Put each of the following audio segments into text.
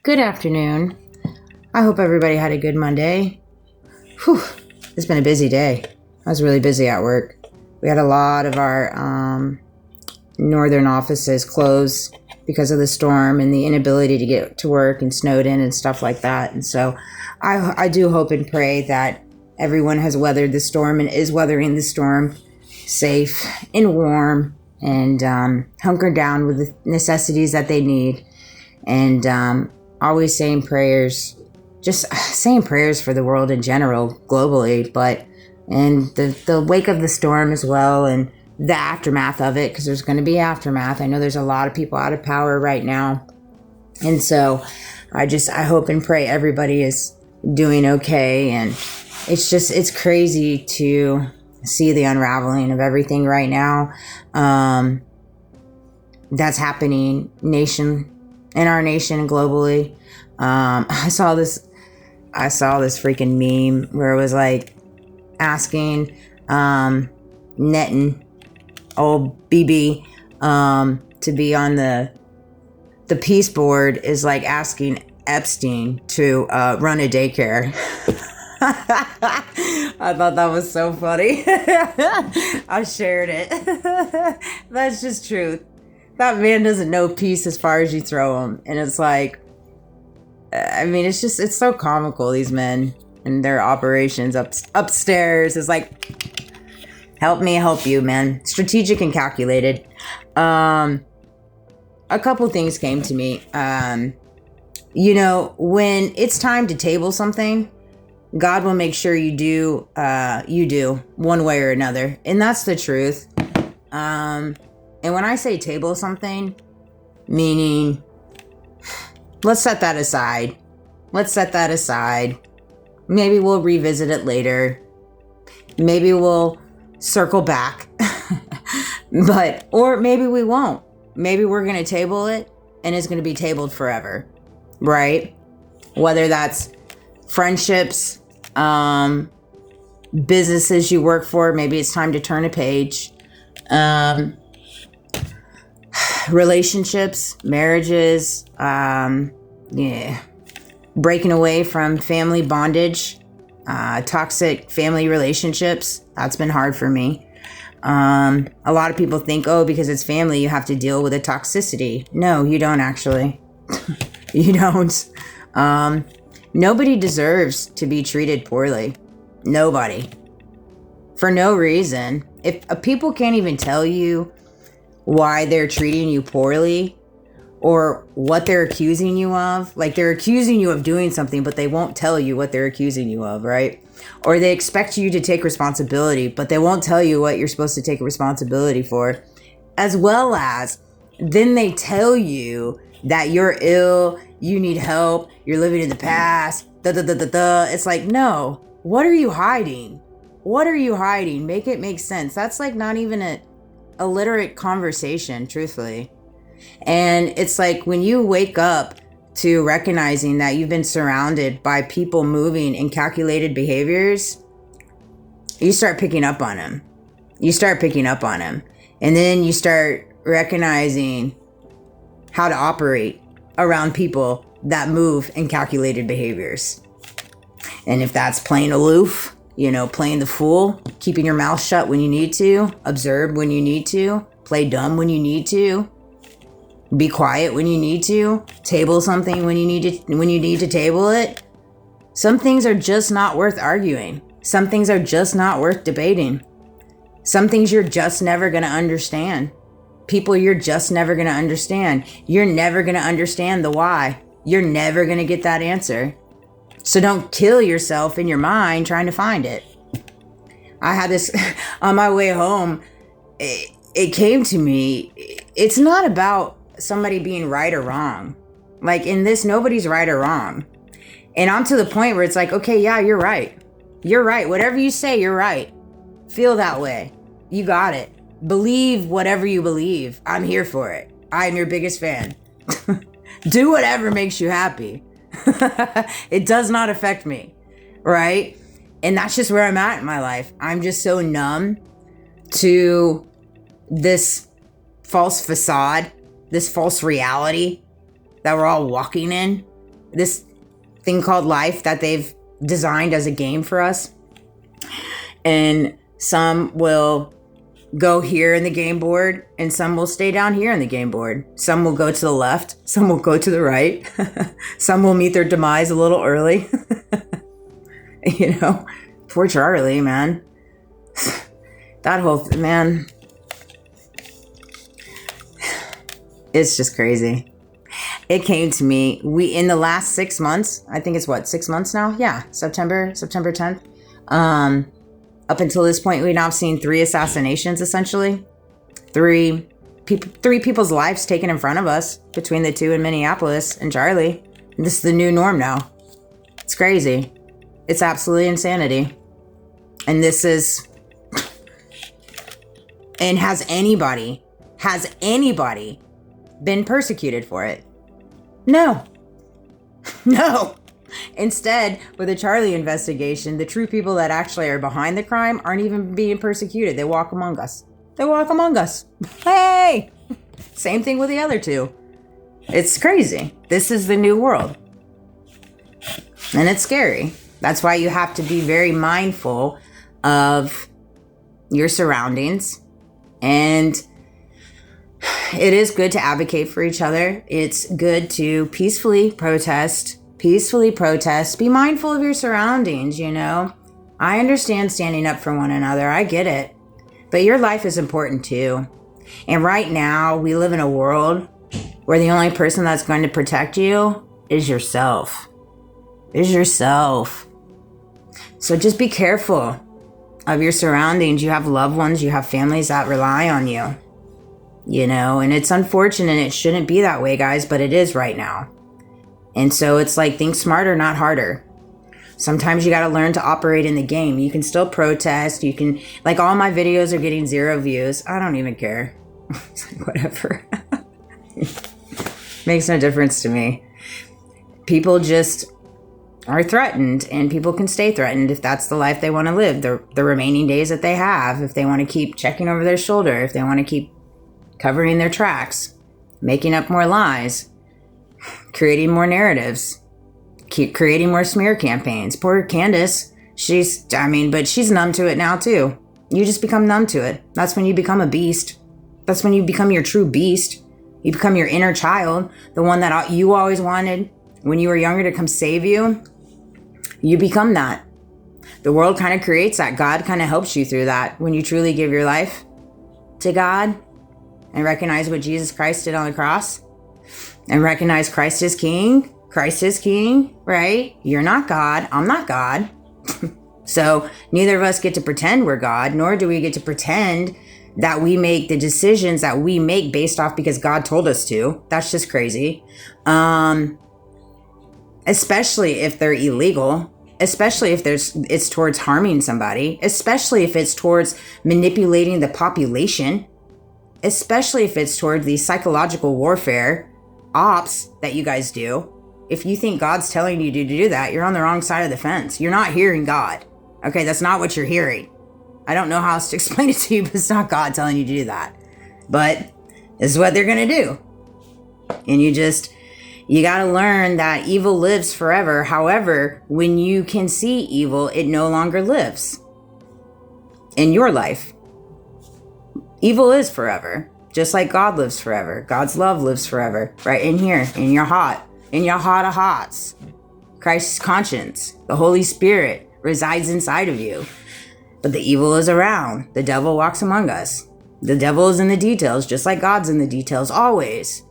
Good afternoon. I hope everybody had a good Monday. Whew, it's been a busy day. I was really busy at work. We had a lot of our northern offices closed because of the storm and the inability to get to work and snowed in and stuff like that. And so I do hope and pray that everyone has weathered the storm and is weathering the storm safe and warm and hunker down with the necessities that they need. And always saying prayers, just saying prayers for the world in general, globally, but in the wake of the storm as well and the aftermath of it, because there's going to be aftermath. I know there's a lot of people out of power right now. And so I hope and pray everybody is doing okay. And it's crazy to see the unraveling of everything right now that's happening in our nation and globally. I saw this freaking meme where it was like asking Netan, old BB, to be on the peace board is like asking Epstein to run a daycare. I thought that was so funny. I shared it. That's just truth. That man doesn't know peace as far as you throw him. And it's like, I mean, it's so comical, these men and their operations upstairs. Is like, help me help you, man. Strategic and calculated. A couple things came to me. When it's time to table something, God will make sure you do one way or another. And that's the truth. And when I say table something, meaning, let's set that aside. Maybe we'll revisit it later. Maybe we'll circle back. Or maybe we won't. Maybe we're going to table it and it's going to be tabled forever. Right? Whether that's friendships, businesses you work for, maybe it's time to turn a page. Relationships, marriages, breaking away from family bondage, toxic family relationships. That's been hard for me. A lot of people think, because it's family, you have to deal with the toxicity. No, you don't actually. You don't. Nobody deserves to be treated poorly. Nobody. For no reason. If people can't even tell you why they're treating you poorly or what they're accusing you of, like they're accusing you of doing something, but they won't tell you what they're accusing you of, right? Or they expect you to take responsibility, but they won't tell you what you're supposed to take responsibility for, as well as then they tell you that you're ill, you need help, you're living in the past, It's like, no, what are you hiding? Make it make sense. That's like not even a literate conversation, truthfully. And it's like when you wake up to recognizing that you've been surrounded by people moving in calculated behaviors, you start picking up on them. And then you start recognizing how to operate around people that move in calculated behaviors. And if that's playing aloof, playing the fool, keeping your mouth shut when you need to, observe when you need to, play dumb when you need to, be quiet when you need to, table something when you need to table it. Some things are just not worth arguing. Some things are just not worth debating. Some things you're just never going to understand. People you're just never going to understand. You're never going to understand the why. You're never going to get that answer. So don't kill yourself in your mind trying to find it. I had this on my way home. It came to me. It's not about somebody being right or wrong. Like in this, nobody's right or wrong. And I'm to the point where it's like, okay, yeah, you're right. You're right. Whatever you say, you're right. Feel that way. You got it. Believe whatever you believe. I'm here for it. I'm your biggest fan. Do whatever makes you happy. It does not affect me, right? And that's just where I'm at in my life. I'm just so numb to this false facade, this false reality that we're all walking in. this thing called life that they've designed as a game for us. And some will go here in the game board, and some will stay down here in the game board. Some will go to the left, some will go to the right. Some will meet their demise a little early. You know, poor Charlie, man. That whole man, it's just crazy. It came to me, in the last 6 months, I think it's 6 months now? Yeah, September 10th. Up until this point, we've now seen 3 assassinations, essentially. 3 people's lives taken in front of us between the 2 in Minneapolis and Charlie. This is the new norm now. It's crazy. It's absolutely insanity. And this is... And has anybody been persecuted for it? No. No. Instead, with the Charlie investigation, the true people that actually are behind the crime aren't even being persecuted. They walk among us. Hey! Same thing with the other 2. It's crazy. This is the new world. And it's scary. That's why you have to be very mindful of your surroundings. And it is good to advocate for each other. It's good to peacefully protest. Be mindful of your surroundings, you know. I understand standing up for one another. I get it. But your life is important too. And right now, we live in a world where the only person that's going to protect you is yourself. So just be careful of your surroundings. You have loved ones, you have families that rely on you. You know, and it's unfortunate. It shouldn't be that way, guys, but it is right now. And so it's like, think smarter, not harder. Sometimes you got to learn to operate in the game. You can still protest. You can, like, all my videos are getting 0 views. I don't even care. Whatever. Makes no difference to me. People just are threatened, and people can stay threatened if that's the life they want to live, the remaining days that they have, if they want to keep checking over their shoulder, if they want to keep covering their tracks, making up more lies, creating more narratives, keep creating more smear campaigns. Poor Candace, but she's numb to it now too. You just become numb to it. That's when you become a beast. That's when you become your true beast. You become your inner child, the one that you always wanted when you were younger to come save you. You become that. The world kind of creates that. God kind of helps you through that when you truly give your life to God and recognize what Jesus Christ did on the cross and recognize Christ is King. Christ is King, right? You're not God. I'm not God. So neither of us get to pretend we're God, nor do we get to pretend that we make the decisions that we make based off because God told us to. That's just crazy. Especially if they're illegal, especially if it's towards harming somebody, especially if it's towards manipulating the population, especially if it's toward the psychological warfare ops that you guys do. If you think God's telling you to do that, you're on the wrong side of the fence. You're not hearing God. Okay, that's not what you're hearing. I don't know how else to explain it to you, but it's not God telling you to do that. But this is what they're going to do. And you got to learn that evil lives forever. However, when you can see evil, it no longer lives in your life. Evil is forever, just like God lives forever. God's love lives forever, right in here, in your heart of hearts. Christ's conscience, the Holy Spirit resides inside of you. But the evil is around. The devil walks among us. The devil is in the details, just like God's in the details, always,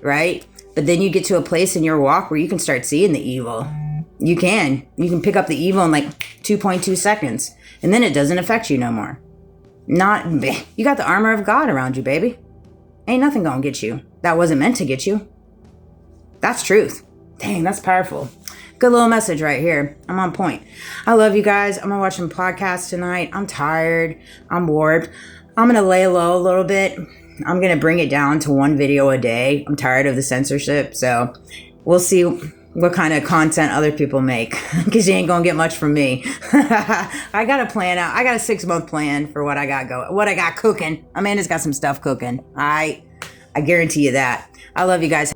right? But then you get to a place in your walk where you can start seeing the evil. You can pick up the evil in like 2.2 seconds, and then it doesn't affect you no more. You got the armor of God around you, baby. Ain't nothing gonna get you that wasn't meant to get you. That's truth. Dang, that's powerful. Good little message right here. I'm on point. I love you guys. I'm gonna watch some podcasts tonight. I'm tired. I'm warped. I'm gonna lay low a little bit. I'm gonna bring it down to 1 video a day. I'm tired of the censorship, so we'll see what kind of content other people make, because you ain't gonna get much from me. I got a plan out. I got a 6-month plan for what I got going, what I got cooking. Amanda's got some stuff cooking. I guarantee you that. I love you guys.